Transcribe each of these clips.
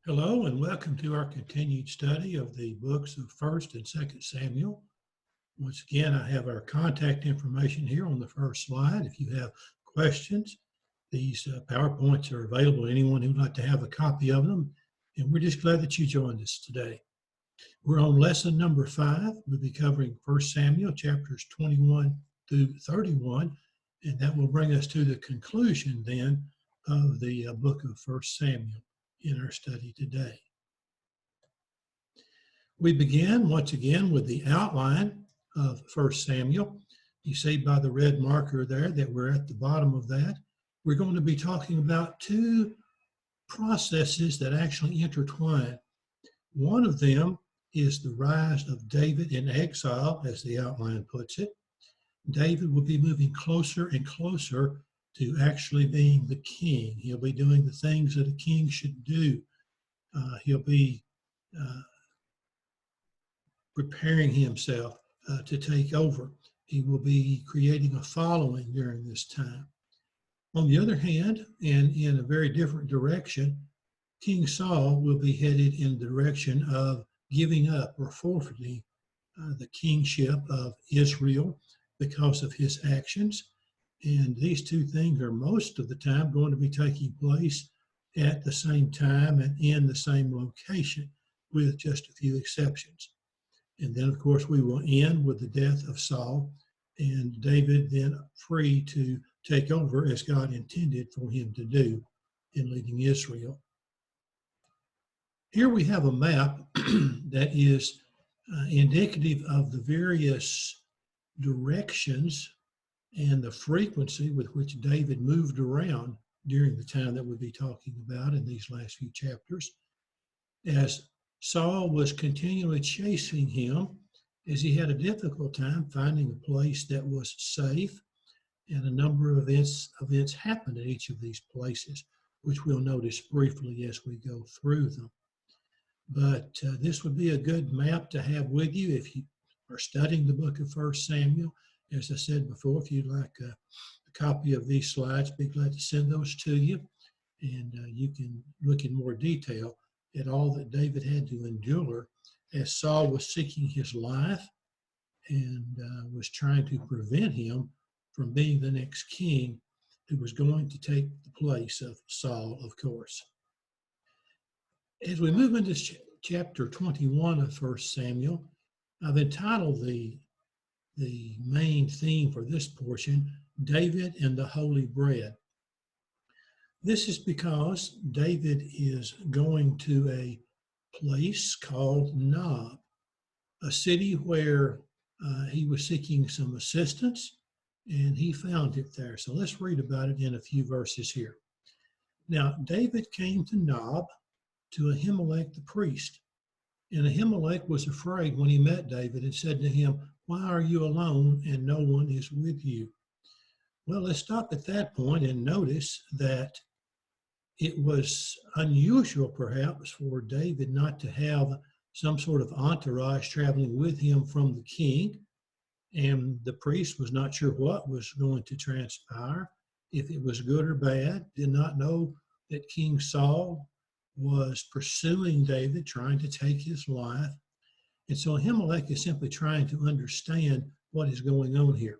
Hello and welcome to our continued study of the books of 1st and 2nd Samuel. Once again, I have our contact information here on the first slide. If you have questions, these PowerPoints are available to anyone who would like to have a copy of them. And we're just glad that you joined us today. We're on lesson number 5. We'll be covering 1 Samuel chapters 21 through 31. And that will bring us to the conclusion then of the book of 1 Samuel in our study today. We begin once again with the outline of 1 Samuel. You see by the red marker there that we're at the bottom of that. We're going to be talking about two processes that actually intertwine. One of them is the rise of David in exile, as the outline puts it. David will be moving closer and closer to actually being the king. He'll be doing the things that a king should do. He'll be preparing himself to take over. He will be creating a following during this time. On the other hand, and in a very different direction, King Saul will be headed in the direction of giving up or forfeiting the kingship of Israel because of his actions. And these two things are most of the time going to be taking place at the same time and in the same location, with just a few exceptions. And then, of course, we will end with the death of Saul and David then free to take over as God intended for him to do in leading Israel. Here we have a map that is indicative of the various directions and the frequency with which David moved around during the time that we'll be talking about in these last few chapters, as Saul was continually chasing him, as he had a difficult time finding a place that was safe, and a number of events happened in each of these places, which we'll notice briefly as we go through them. But this would be a good map to have with you if you are studying the book of 1 Samuel. As I said before, if you'd like a copy of these slides, be glad to send those to you. And you can look in more detail at all that David had to endure as Saul was seeking his life and was trying to prevent him from being the next king who was going to take the place of Saul, of course. As we move into chapter 21 of 1 Samuel, I've entitled the main theme for this portion, David and the Holy Bread. This is because David is going to a place called Nob, a city where he was seeking some assistance, and he found it there. So let's read about it in a few verses here. Now, David came to Nob to Ahimelech the priest, and Ahimelech was afraid when he met David and said to him, "Why are you alone and no one is with you?" Well, let's stop at that point and notice that it was unusual, perhaps, for David not to have some sort of entourage traveling with him from the king, and the priest was not sure what was going to transpire, if it was good or bad, did not know that King Saul was pursuing David, trying to take his life. And so Ahimelech is simply trying to understand what is going on here.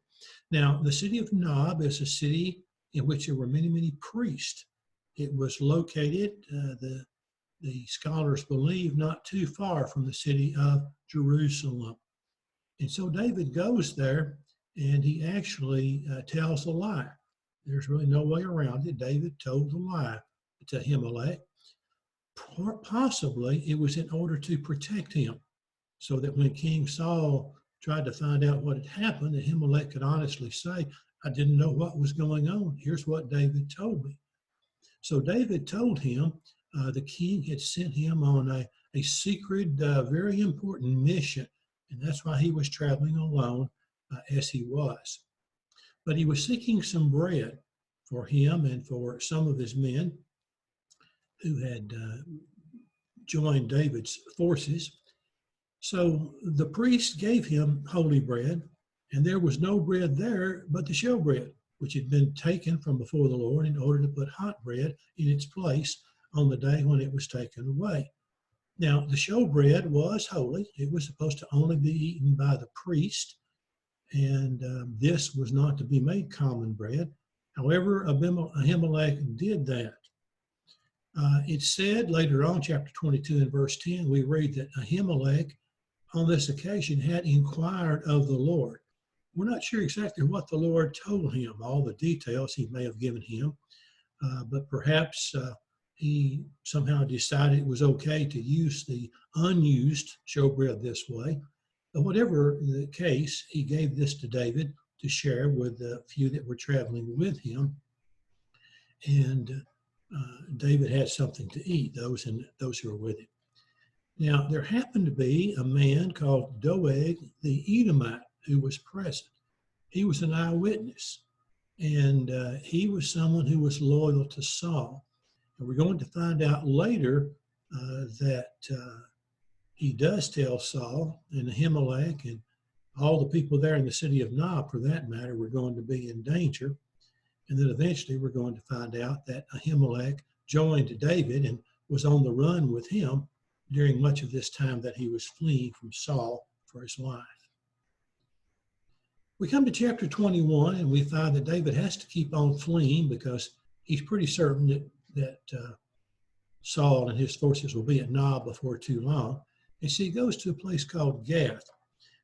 Now, the city of Nob is a city in which there were many, many priests. It was located, the scholars believe, not too far from the city of Jerusalem. And so David goes there, and he actually tells a lie. There's really no way around it. David told the lie to Ahimelech. Possibly it was in order to protect him, so that when King Saul tried to find out what had happened, Ahimelech could honestly say, "I didn't know what was going on. Here's what David told me." So David told him the king had sent him on a secret, very important mission, and that's why he was traveling alone as he was. But he was seeking some bread for him and for some of his men who had joined David's forces. So the priest gave him holy bread, and there was no bread there but the showbread, which had been taken from before the Lord in order to put hot bread in its place on the day when it was taken away. Now, the showbread was holy. It was supposed to only be eaten by the priest, and this was not to be made common bread. However, Ahimelech did that. It said later on, chapter 22 and verse 10, we read that Ahimelech on this occasion had inquired of the Lord. We're not sure exactly what the Lord told him, all the details he may have given him, but perhaps he somehow decided it was okay to use the unused showbread this way. But whatever the case, he gave this to David to share with the few that were traveling with him. And David had something to eat, those who were with him. Now, there happened to be a man called Doeg the Edomite who was present. He was an eyewitness, and he was someone who was loyal to Saul. And we're going to find out later that he does tell Saul and Ahimelech and all the people there in the city of Nob, for that matter, were going to be in danger. And then eventually we're going to find out that Ahimelech joined David and was on the run with him during much of this time that he was fleeing from Saul for his life. We come to chapter 21 and we find that David has to keep on fleeing because he's pretty certain that Saul and his forces will be at Nob before too long. And so he goes to a place called Gath.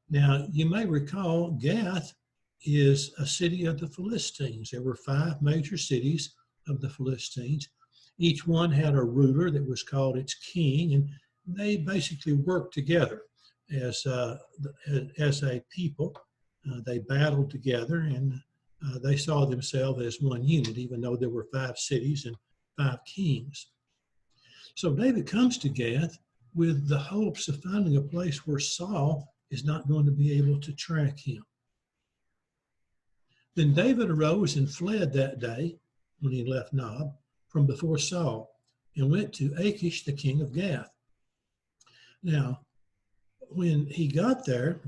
Now, you may recall Gath is a city of the Philistines. There were 5 major cities of the Philistines. Each one had a ruler that was called its king, and they basically worked together as a people. They battled together, and they saw themselves as one unit, even though there were 5 cities and 5 kings. So David comes to Gath with the hopes of finding a place where Saul is not going to be able to track him. Then David arose and fled that day when he left Nob from before Saul and went to Achish, the king of Gath. Now, when he got there,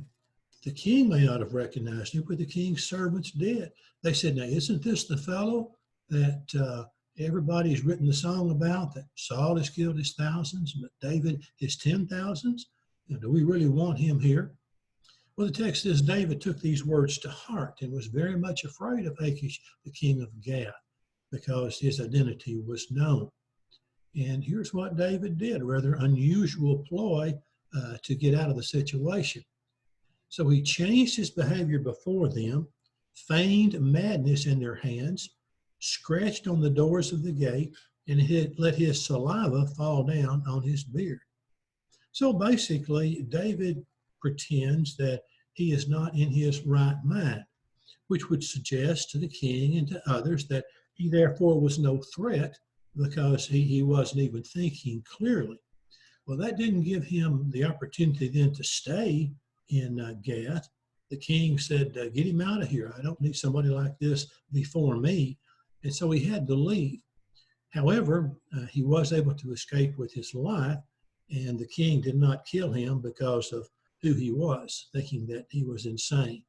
the king may not have recognized him, but the king's servants did. They said, now, isn't this the fellow that everybody's written the song about, that Saul has killed his thousands, but David his 10,000s? Do we really want him here? Well, the text says David took these words to heart and was very much afraid of Achish, the king of Gath, because his identity was known. And here's what David did, a rather unusual ploy to get out of the situation. So he changed his behavior before them, feigned madness in their hands, scratched on the doors of the gate, and let his saliva fall down on his beard. So basically, David pretends that he is not in his right mind, which would suggest to the king and to others that he therefore was no threat because he wasn't even thinking clearly. Well, that didn't give him the opportunity then to stay in Gath. The king said, get him out of here. I don't need somebody like this before me. And so he had to leave. However, he was able to escape with his life, and the king did not kill him because of who he was, thinking that he was insane.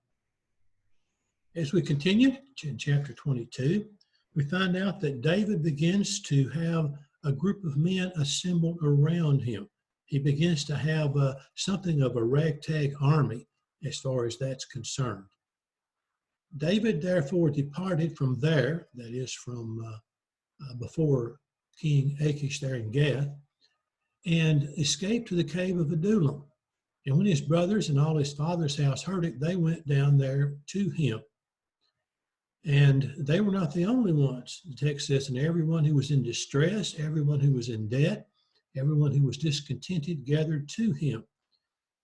As we continue in chapter 22, we find out that David begins to have a group of men assembled around him. He begins to have something of a ragtag army as far as that's concerned. David therefore departed from there, that is from before King Achish there in Gath, and escaped to the cave of Adullam. And when his brothers and all his father's house heard it, they went down there to him. And they were not the only ones. The text says, and everyone who was in distress, everyone who was in debt, everyone who was discontented gathered to him.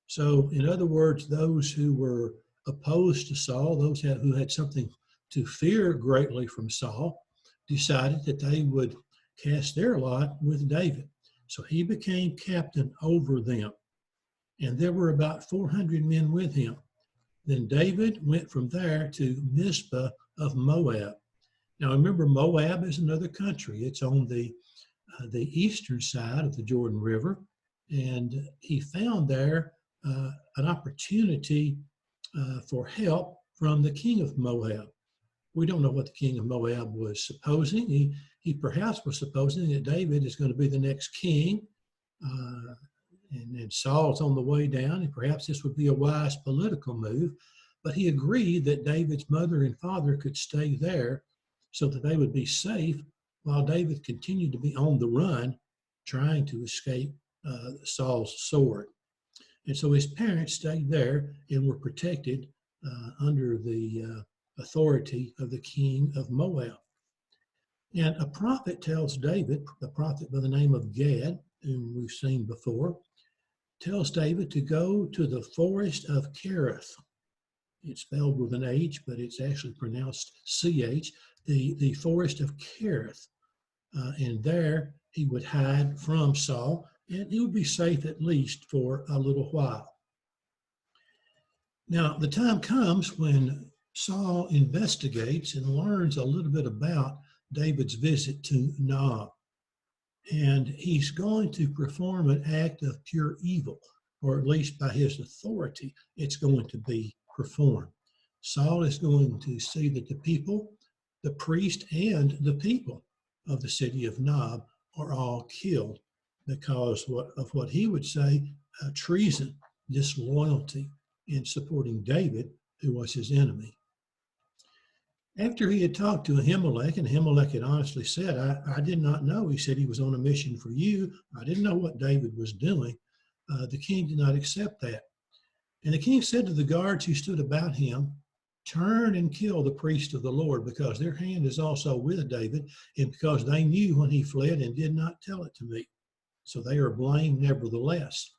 So, in other words, those who were opposed to Saul, those who had something to fear greatly from Saul, decided that they would cast their lot with David. So he became captain over them. And there were about 400 men with him. Then David went from there to Mizpah of Moab. Now remember, Moab is another country. It's on the eastern side of the Jordan River. And he found there an opportunity for help from the king of Moab. We don't know what the king of Moab was supposing. he perhaps was supposing that David is going to be the next king, and Saul's on the way down, and perhaps this would be a wise political move. But he agreed that David's mother and father could stay there so that they would be safe while David continued to be on the run, trying to escape Saul's sword. And so his parents stayed there and were protected under the authority of the king of Moab. And a prophet tells David, a prophet by the name of Gad, whom we've seen before, tells David to go to the forest of Kerith. It's spelled with an H, but it's actually pronounced CH, the forest of Kerith. And there he would hide from Saul, and he would be safe at least for a little while. Now, the time comes when Saul investigates and learns a little bit about David's visit to Nob. And he's going to perform an act of pure evil, or at least by his authority, it's going to be performed. Saul is going to see that the people, the priest, and the people of the city of Nob are all killed because of what he would say treason, disloyalty in supporting David, who was his enemy. After he had talked to Ahimelech, and Ahimelech had honestly said, I did not know. He said he was on a mission for you. I didn't know what David was doing. The king did not accept that. And the king said to the guards who stood about him, turn and kill the priest of the Lord, because their hand is also with David, and because they knew when he fled and did not tell it to me. So they are blamed nevertheless.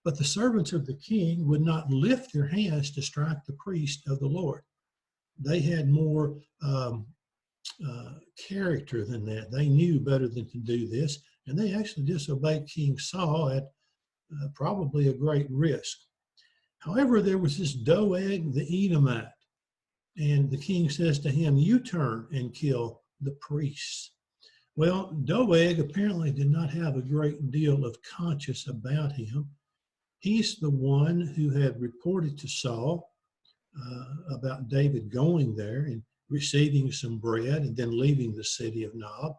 But the servants of the king would not lift their hands to strike the priest of the Lord. They had more character than that. They knew better than to do this, and they actually disobeyed King Saul at probably a great risk. However, there was this Doeg the Edomite, and the king says to him, you turn and kill the priests. Well, Doeg apparently did not have a great deal of conscience about him. He's the one who had reported to Saul about David going there and receiving some bread and then leaving the city of Nob.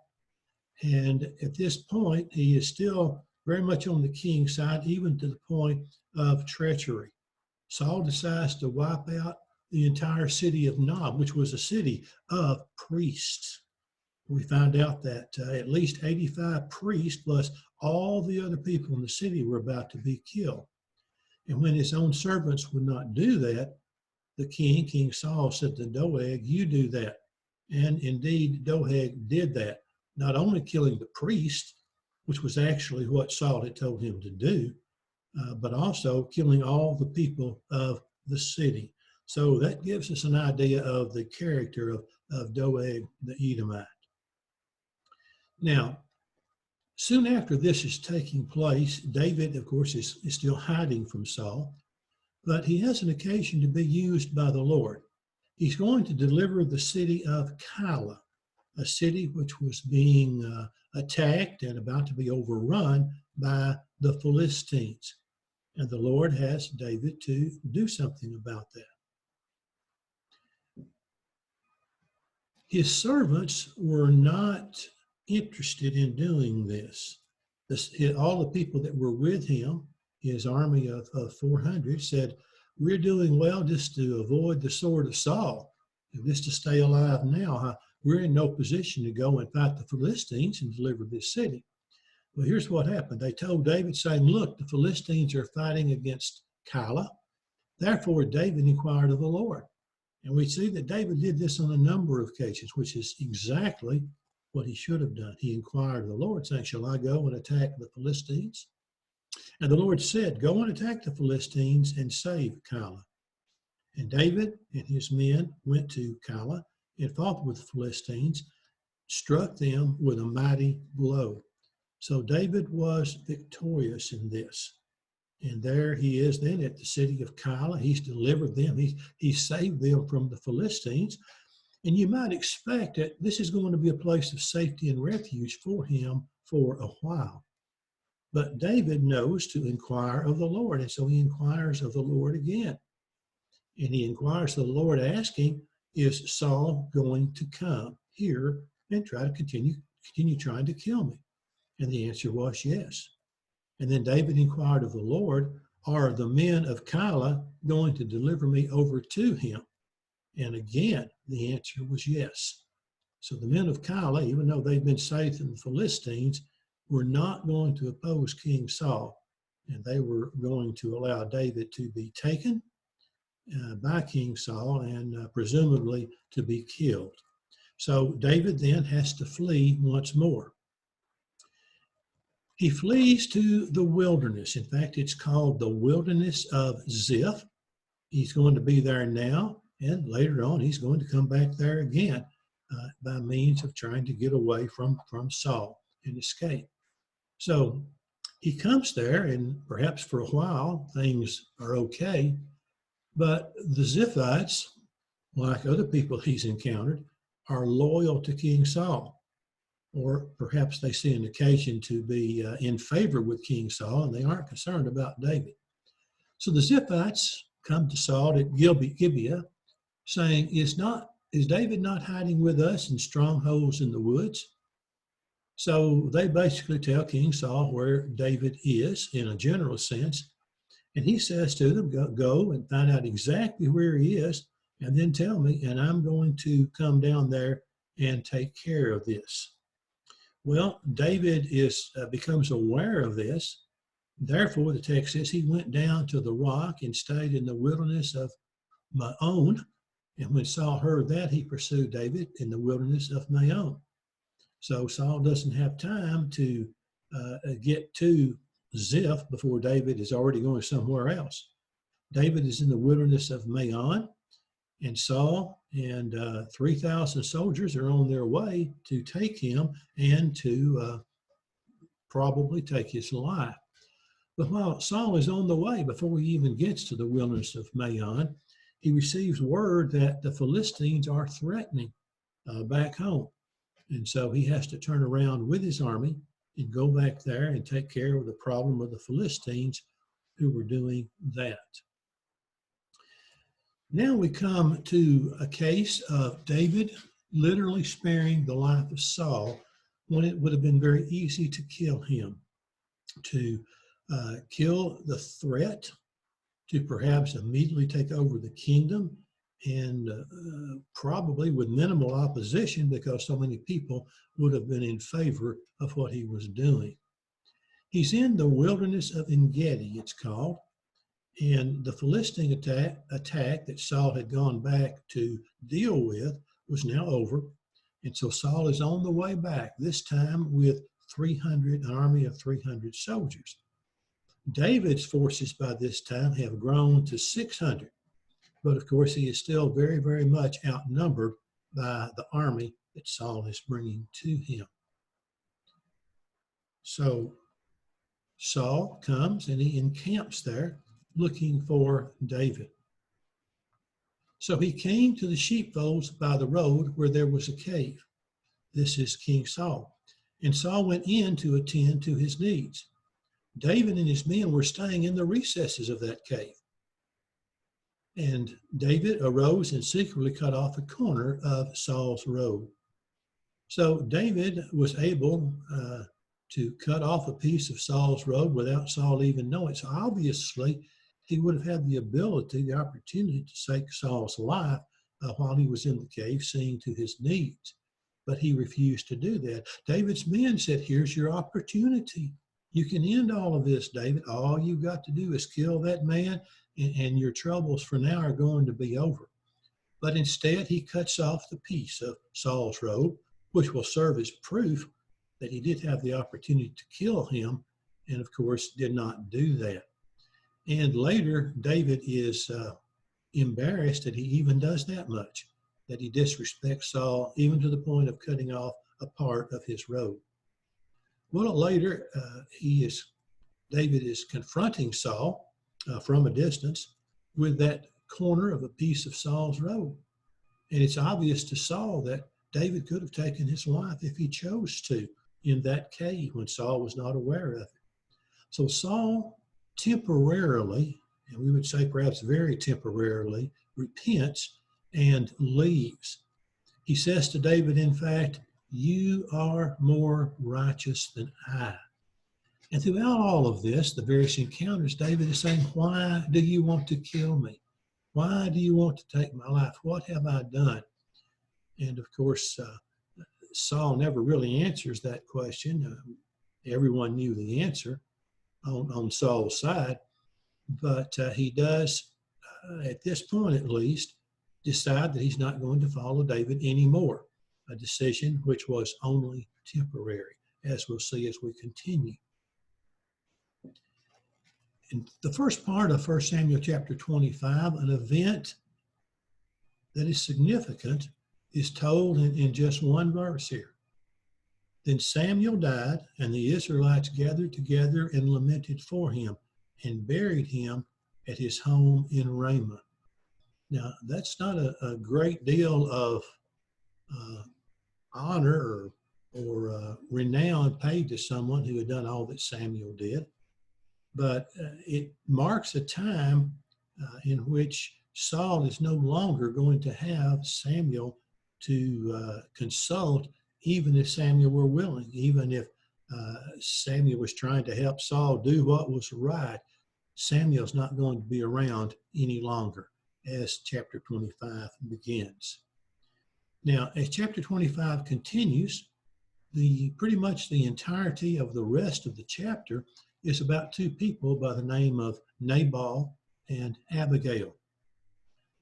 And at this point, he is still very much on the king's side, even to the point of treachery. Saul decides to wipe out the entire city of Nob, which was a city of priests. We find out that at least 85 priests plus all the other people in the city were about to be killed. And when his own servants would not do that, the king, King Saul, said to Doeg, you do that. And indeed, Doeg did that, not only killing the priest, which was actually what Saul had told him to do, but also killing all the people of the city. So that gives us an idea of the character of Doeg the Edomite. Now, soon after this is taking place, David, of course, is still hiding from Saul, but he has an occasion to be used by the Lord. He's going to deliver the city of Keilah, a city which was being attacked and about to be overrun by the Philistines. And the Lord has David to do something about that. His servants were not interested in doing this. All the people that were with him, his army of 400, said, we're doing well just to avoid the sword of Saul, just to stay alive now. We're in no position to go and fight the Philistines and deliver this city. Well, here's what happened. They told David, saying, look, the Philistines are fighting against Keilah. Therefore, David inquired of the Lord. And we see that David did this on a number of occasions, which is exactly what he should have done. He inquired of the Lord, saying, shall I go and attack the Philistines? And the Lord said, go and attack the Philistines and save Keilah. And David and his men went to Keilah and fought with the Philistines, struck them with a mighty blow. So David was victorious in this. And there he is then at the city of Keilah. He's delivered them. He saved them from the Philistines. And you might expect that this is going to be a place of safety and refuge for him for a while. But David knows to inquire of the Lord. And so he inquires of the Lord again. And he inquires of the Lord, asking, is Saul going to come here and try to continue continue trying to kill me? And the answer was yes. And then David inquired of the Lord, are the men of Keilah going to deliver me over to him? And again, the answer was yes. So the men of Keilah, even though they'd been saved from the Philistines, were not going to oppose King Saul. And they were going to allow David to be taken by King Saul and presumably to be killed. So David then has to flee once more. He flees to the wilderness. In fact, it's called the wilderness of Ziph. He's going to be there now, and later on he's going to come back there again by means of trying to get away from Saul and escape. So he comes there, and perhaps for a while things are okay, but the Ziphites, like other people he's encountered, are loyal to King Saul. Or perhaps they see an occasion to be in favor with King Saul, and they aren't concerned about David. So the Ziphites come to Saul at Gibeah, saying, is David not hiding with us in strongholds in the woods? So they basically tell King Saul where David is in a general sense, and he says to them, go and find out exactly where he is, and then tell me, and I'm going to come down there and take care of this. Well, David becomes aware of this. Therefore, the text says he went down to the rock and stayed in the wilderness of Maon. And when Saul heard that, he pursued David in the wilderness of Maon. So Saul doesn't have time to get to Ziph before David is already going somewhere else. David is in the wilderness of Maon, and Saul and 3,000 soldiers are on their way to take him and to probably take his life. But while Saul is on the way, before he even gets to the wilderness of Maon, he receives word that the Philistines are threatening back home. And so he has to turn around with his army and go back there and take care of the problem of the Philistines who were doing that. Now we come to a case of David literally sparing the life of Saul when it would have been very easy to kill him, to kill the threat, to perhaps immediately take over the kingdom, and probably with minimal opposition because so many people would have been in favor of what he was doing. He's in the wilderness of En-Gedi, it's called. And the Philistine attack that Saul had gone back to deal with was now over. And so Saul is on the way back, this time with an army of 300 soldiers. David's forces by this time have grown to 600. But of course, he is still very, very much outnumbered by the army that Saul is bringing to him. So Saul comes and he encamps there, looking for David. So he came to the sheepfolds by the road where there was a cave. This is King Saul. And Saul went in to attend to his needs. David and his men were staying in the recesses of that cave. And David arose and secretly cut off a corner of Saul's robe. So David was able to cut off a piece of Saul's robe without Saul even knowing. So obviously, he would have had the ability, the opportunity to take Saul's life while he was in the cave, seeing to his needs. But he refused to do that. David's men said, here's your opportunity. You can end all of this, David. All you've got to do is kill that man, and your troubles for now are going to be over. But instead, he cuts off the piece of Saul's robe, which will serve as proof that he did have the opportunity to kill him, and of course, did not do that. And later, David is embarrassed that he even does that much, that he disrespects Saul, even to the point of cutting off a part of his robe. Well, later, David is confronting Saul from a distance with that corner of a piece of Saul's robe. And it's obvious to Saul that David could have taken his life if he chose to in that cave when Saul was not aware of it. So Saul temporarily, and we would say perhaps very temporarily, repents and leaves. He says to David, in fact, you are more righteous than I. And throughout all of this, the various encounters, David is saying, why do you want to kill me? Why do you want to take my life? What have I done? And of course, Saul never really answers that question. Everyone knew the answer on Saul's side, but he does, at this point at least, decide that he's not going to follow David anymore, a decision which was only temporary, as we'll see as we continue. In the first part of 1 Samuel chapter 25, an event that is significant is told in just one verse here. Then Samuel died, and the Israelites gathered together and lamented for him and buried him at his home in Ramah. Now, that's not a great deal of honor or renown paid to someone who had done all that Samuel did, but it marks a time in which Saul is no longer going to have Samuel to consult, even if Samuel were willing, even if Samuel was trying to help Saul do what was right. Samuel's not going to be around any longer as chapter 25 begins. Now, as chapter 25 continues, pretty much the entirety of the rest of the chapter is about two people by the name of Nabal and Abigail.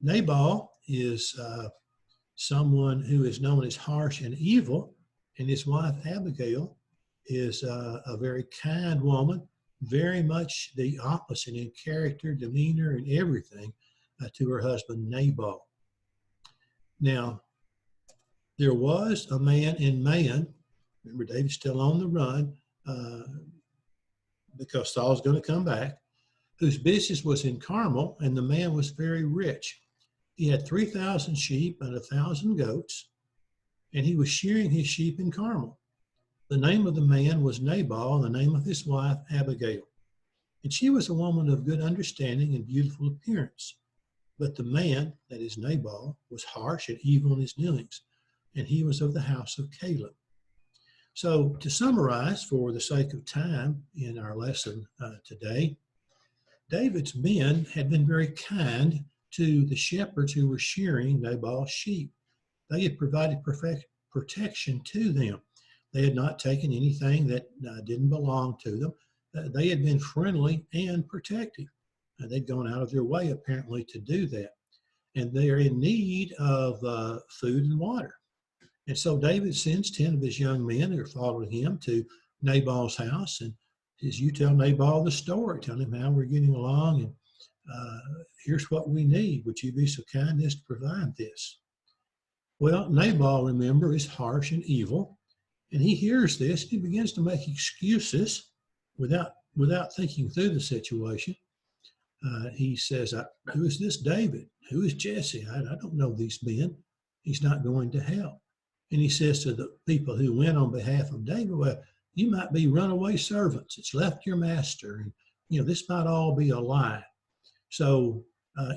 Nabal is someone who is known as harsh and evil, and his wife Abigail is a very kind woman, very much the opposite in character, demeanor, and everything to her husband Nabal. Now, there was a man in Maon. Remember, David's still on the run because Saul's going to come back, whose business was in Carmel, and the man was very rich. He had 3,000 sheep and 1,000 goats, and he was shearing his sheep in Carmel. The name of the man was Nabal, and the name of his wife Abigail. And she was a woman of good understanding and beautiful appearance. But the man, that is Nabal, was harsh and evil in his doings, and he was of the house of Caleb. So to summarize, for the sake of time in our lesson today, David's men had been very kind to the shepherds who were shearing Nabal's sheep. They had provided protection to them. They had not taken anything that didn't belong to them. They had been friendly and protective. They'd gone out of their way, apparently, to do that. And they're in need of food and water. And so David sends 10 of his young men who are following him to Nabal's house. And says, you tell Nabal the story. Tell him how we're getting along. And here's what we need. Would you be so kind as to provide this? Well, Nabal, remember, is harsh and evil. And he hears this. He begins to make excuses without thinking through the situation. He says, who is this David? Who is Jesse? I don't know these men. He's not going to help. And he says to the people who went on behalf of David, well, you might be runaway servants. It's left your master. And, this might all be a lie. So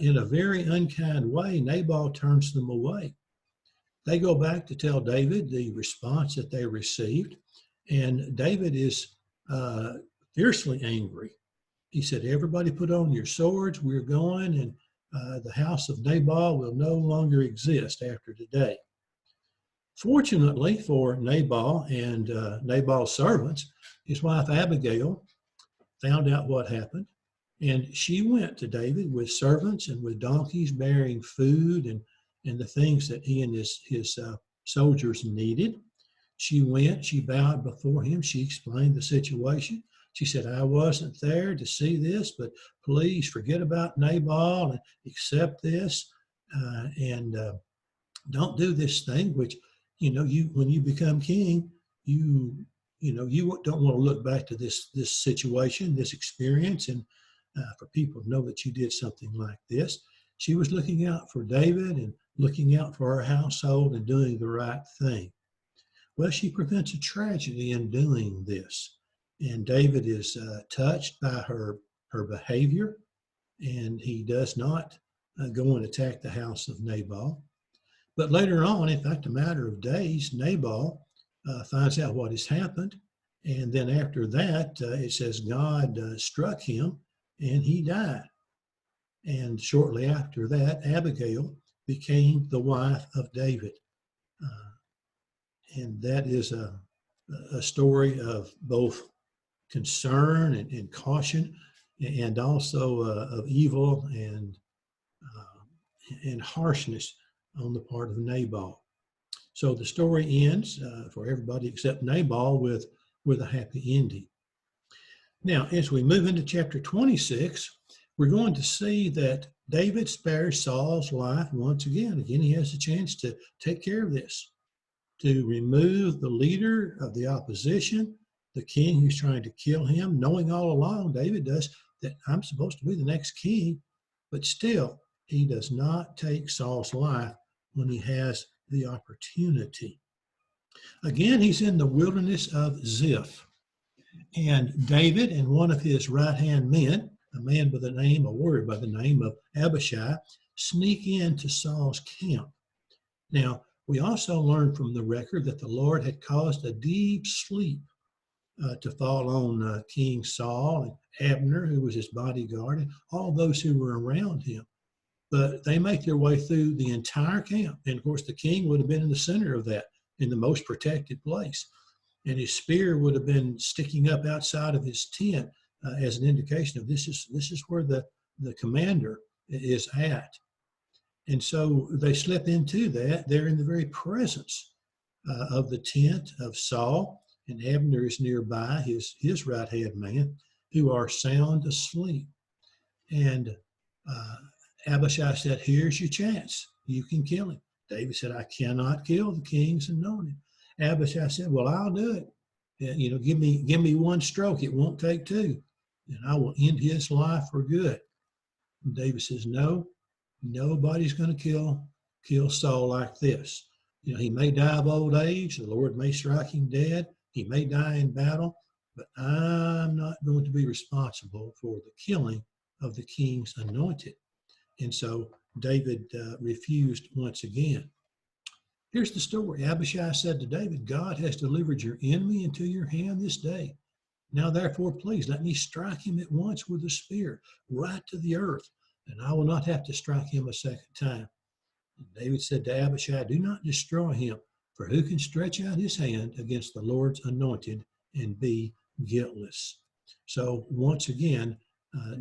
in a very unkind way, Nabal turns them away. They go back to tell David the response that they received. And David is fiercely angry. He said, everybody put on your swords. We're going, and the house of Nabal will no longer exist after today. Fortunately for Nabal and Nabal's servants, his wife Abigail found out what happened, and she went to David with servants and with donkeys bearing food and the things that he and his soldiers needed. She went, she bowed before him, she explained the situation. She said, I wasn't there to see this, but please forget about Nabal and accept this and don't do this thing, which, when you become king, you don't want to look back to this situation, this experience, and for people to know that you did something like this. She was looking out for David and looking out for her household and doing the right thing. Well, she prevents a tragedy in doing this. And David is touched by her behavior, and he does not go and attack the house of Nabal. But later on, in fact, a matter of days, Nabal finds out what has happened. And then after that, it says God struck him and he died. And shortly after that, Abigail became the wife of David. And that is a story of both concern and caution, and also of evil and harshness on the part of Nabal. So the story ends for everybody except Nabal with a happy ending. Now, as we move into chapter 26, we're going to see that David spares Saul's life once again. Again, he has a chance to take care of this, to remove the leader of the opposition, the king who's trying to kill him, knowing all along, David does, that I'm supposed to be the next king, but still, he does not take Saul's life when he has the opportunity. Again, he's in the wilderness of Ziph. And David and one of his right-hand men, a warrior by the name of Abishai, sneak into Saul's camp. Now, we also learn from the record that the Lord had caused a deep sleep to fall on King Saul and Abner, who was his bodyguard, and all those who were around him. But they make their way through the entire camp. And of course, the king would have been in the center of that, in the most protected place. And his spear would have been sticking up outside of his tent as an indication of this is where the commander is at. And so they slip into that. They're in the very presence of the tent of Saul, and Abner is nearby, his right-hand man, who are sound asleep. And Abishai said, here's your chance. You can kill him. David said, I cannot kill the king's anointed. Abishai said, well, I'll do it. And, give me one stroke. It won't take two. And I will end his life for good. And David says, no, nobody's going to kill Saul like this. He may die of old age. The Lord may strike him dead. He may die in battle. But I'm not going to be responsible for the killing of the king's anointed. And so David refused once again. Here's the story. Abishai said to David, God has delivered your enemy into your hand this day. Now, therefore, please let me strike him at once with a spear, right to the earth, and I will not have to strike him a second time. And David said to Abishai, do not destroy him, for who can stretch out his hand against the Lord's anointed and be guiltless? So once again,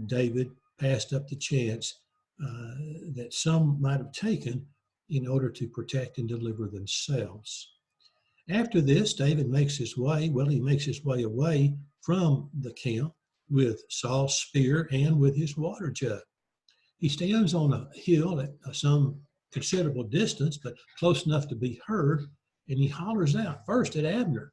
David passed up the chance that some might have taken in order to protect and deliver themselves. After this, David makes his way away from the camp with Saul's spear and with his water jug. He stands on a hill at some considerable distance, but close enough to be heard, and he hollers out first at Abner,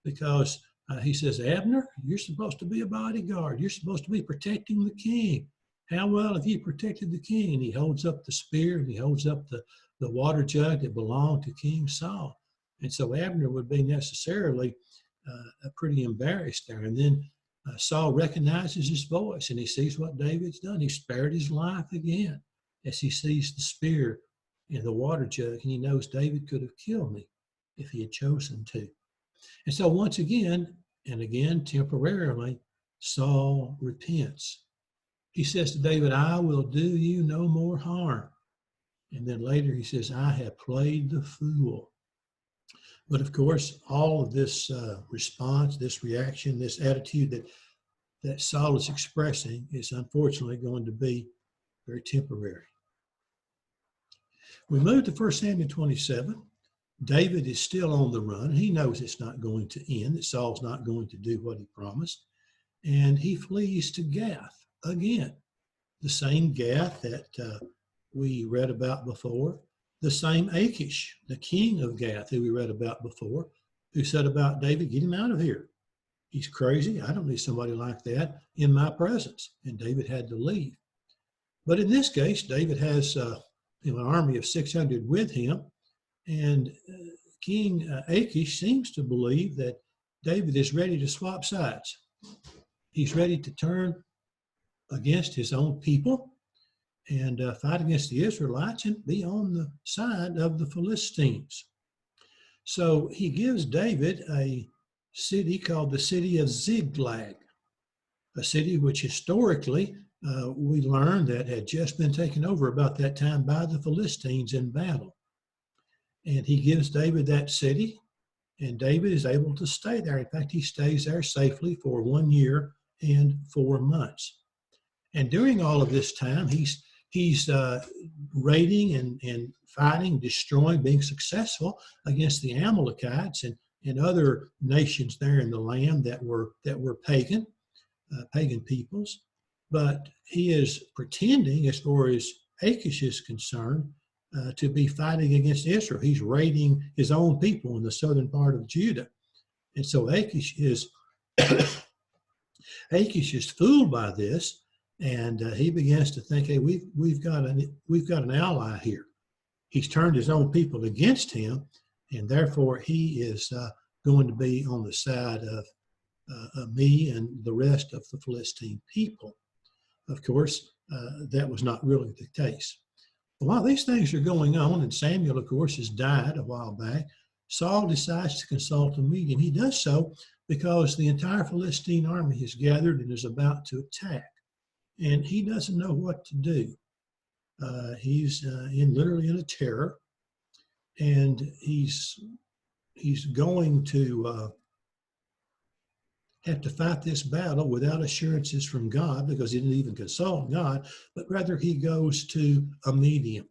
because he says, Abner, you're supposed to be a bodyguard. You're supposed to be protecting the king. How well have you protected the king? And he holds up the spear and he holds up the water jug that belonged to King Saul. And so Abner would be necessarily pretty embarrassed there. And then Saul recognizes his voice and he sees what David's done. He spared his life again as he sees the spear and the water jug, and he knows David could have killed me if he had chosen to. And so once again, and again temporarily, Saul repents. He says to David, I will do you no more harm. And then later he says, I have played the fool. But of course, all of this response, this reaction, this attitude that Saul is expressing is unfortunately going to be very temporary. We move to 1 Samuel 27. David is still on the run. He knows it's not going to end, that Saul's not going to do what he promised. And he flees to Gath again, the same Gath that we read about before, the same Achish, the king of Gath, who we read about before, who said about David, get him out of here. He's crazy. I don't need somebody like that in my presence. And David had to leave. But in this case, David has an army of 600 with him. And King Achish seems to believe that David is ready to swap sides. He's ready to turn against his own people and fight against the Israelites and be on the side of the Philistines. So he gives David a city called the city of Ziklag, a city which historically we learned that had just been taken over about that time by the Philistines in battle. And he gives David that city, and David is able to stay there. In fact, he stays there safely for 1 year and 4 months. And during all of this time, he's raiding and fighting, destroying, being successful against the Amalekites and other nations there in the land that were pagan peoples. But he is pretending, as far as Achish is concerned, to be fighting against Israel. He's raiding his own people in the southern part of Judah. And so Achish is fooled by this, and he begins to think, hey, we've got an ally here. He's turned his own people against him, and therefore he is going to be on the side of me and the rest of the Philistine people. Of course, that was not really the case. While these things are going on, and Samuel, of course, has died a while back, Saul decides to consult a medium. He does so because the entire Philistine army has gathered and is about to attack. And he doesn't know what to do. He's literally in a terror, and he's going to have to fight this battle without assurances from God, because he didn't even consult God, but rather he goes to a medium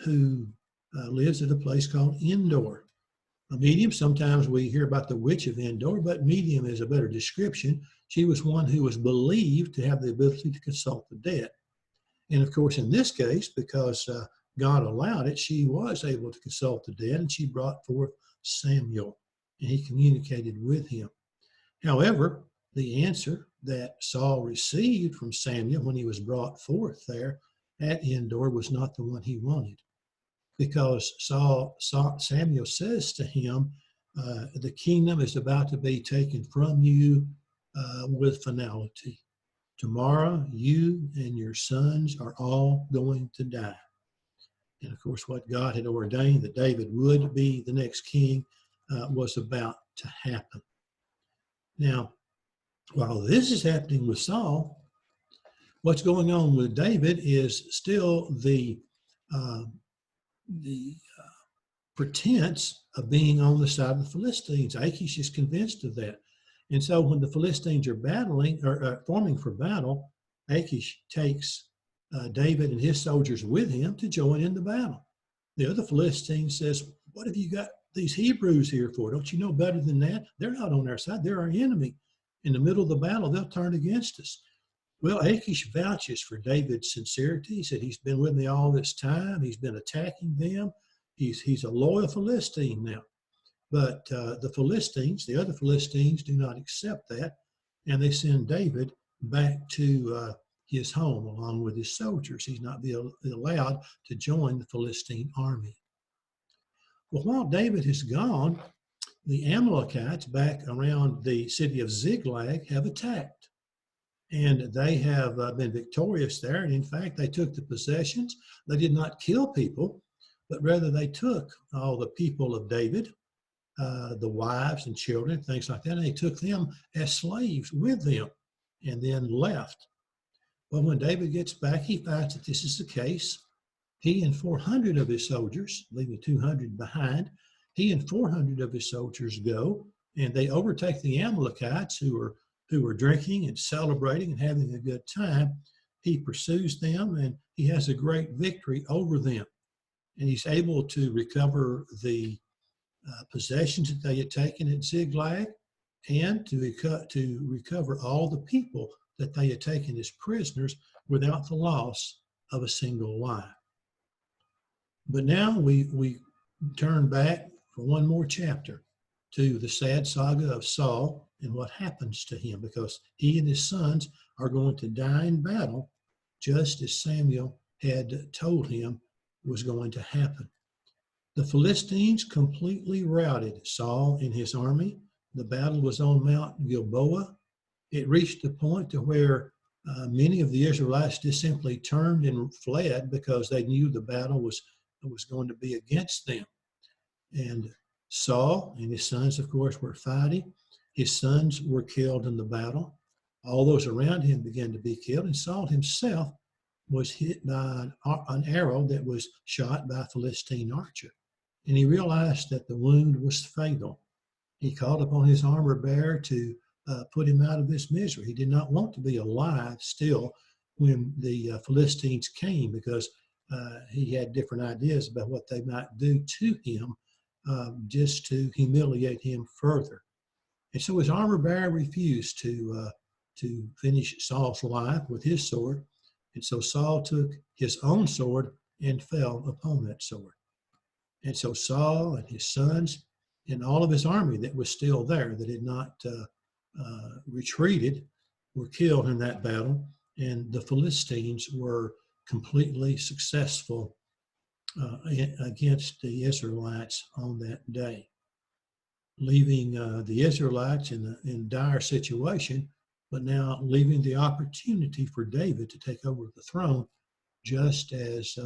who lives at a place called Endor. A medium, sometimes we hear about the witch of Endor, but medium is a better description. She was one who was believed to have the ability to consult the dead. And of course, in this case, because God allowed it, she was able to consult the dead, and she brought forth Samuel, and he communicated with him. However, the answer that Saul received from Samuel when he was brought forth there at Endor was not the one he wanted, because Samuel says to him, the kingdom is about to be taken from you with finality. Tomorrow, you and your sons are all going to die. And of course, what God had ordained that David would be the next king was about to happen. Now, while this is happening with Saul, what's going on with David is still the pretense of being on the side of the Philistines. Achish is convinced of that. And so when the Philistines are battling or forming for battle, Achish takes David and his soldiers with him to join in the battle. The other Philistine says, what have you got these Hebrews here for? Don't you know better than that? They're not on our side. They're our enemy. In the middle of the battle, they'll turn against us. Well, Achish vouches for David's sincerity. He said, he's been with me all this time. He's been attacking them. He's a loyal Philistine now. But the Philistines, the other Philistines, do not accept that, and they send David back to his home along with his soldiers. He's not allowed to join the Philistine army. Well, while David is gone, the Amalekites back around the city of Ziklag have attacked. And they have been victorious there. And in fact, they took the possessions. They did not kill people, but rather they took all the people of David, the wives and children, things like that, and they took them as slaves with them and then left. Well, when David gets back, he finds that this is the case. He and 400 of his soldiers, leaving 200 behind, he and 400 of his soldiers go, and they overtake the Amalekites who are drinking and celebrating and having a good time. He pursues them, and he has a great victory over them. And he's able to recover the possessions that they had taken at Ziklag, and to recover all the people that they had taken as prisoners without the loss of a single life. But now we turn back for one more chapter to the sad saga of Saul and what happens to him, because he and his sons are going to die in battle, just as Samuel had told him was going to happen. The Philistines completely routed Saul and his army. The battle was on Mount Gilboa. It reached the point to where many of the Israelites just simply turned and fled because they knew the battle was was going to be against them. And Saul and his sons, of course, were fighting. His sons were killed in the battle. All those around him began to be killed, and Saul himself was hit by an arrow that was shot by a Philistine archer. And he realized that the wound was fatal. He called upon his armor bearer to put him out of this misery. He did not want to be alive still when the Philistines came, because he had different ideas about what they might do to him, just to humiliate him further. And so his armor bearer refused to finish Saul's life with his sword. And so Saul took his own sword and fell upon that sword. And so Saul and his sons and all of his army that was still there, that had not retreated, were killed in that battle. And the Philistines were completely successful against the Israelites on that day, leaving the Israelites in dire situation, but now leaving the opportunity for David to take over the throne, just as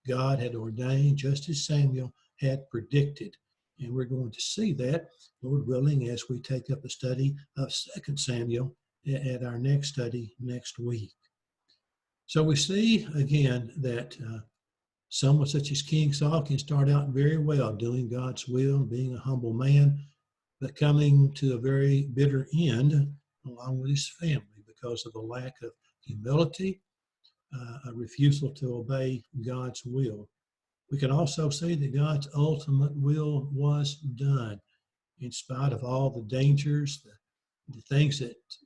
God had ordained, just as Samuel had predicted. And we're going to see that, Lord willing, as we take up the study of 2 Samuel at our next study next week. So we see again that someone such as King Saul can start out very well doing God's will, being a humble man, but coming to a very bitter end along with his family because of a lack of humility, a refusal to obey God's will. We can also see that God's ultimate will was done in spite of all the dangers, the things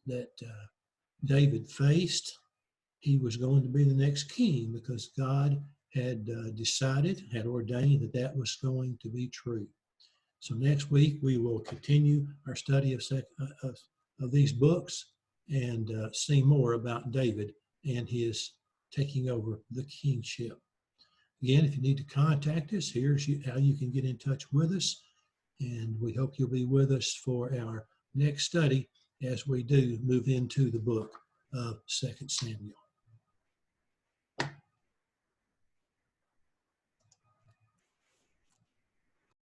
that David faced. He was going to be the next king because God had decided, had ordained that was going to be true. So next week we will continue our study of these books and see more about David and his taking over the kingship. Again, if you need to contact us, here's how you can get in touch with us. And we hope you'll be with us for our next study as we do move into the book of 2 Samuel.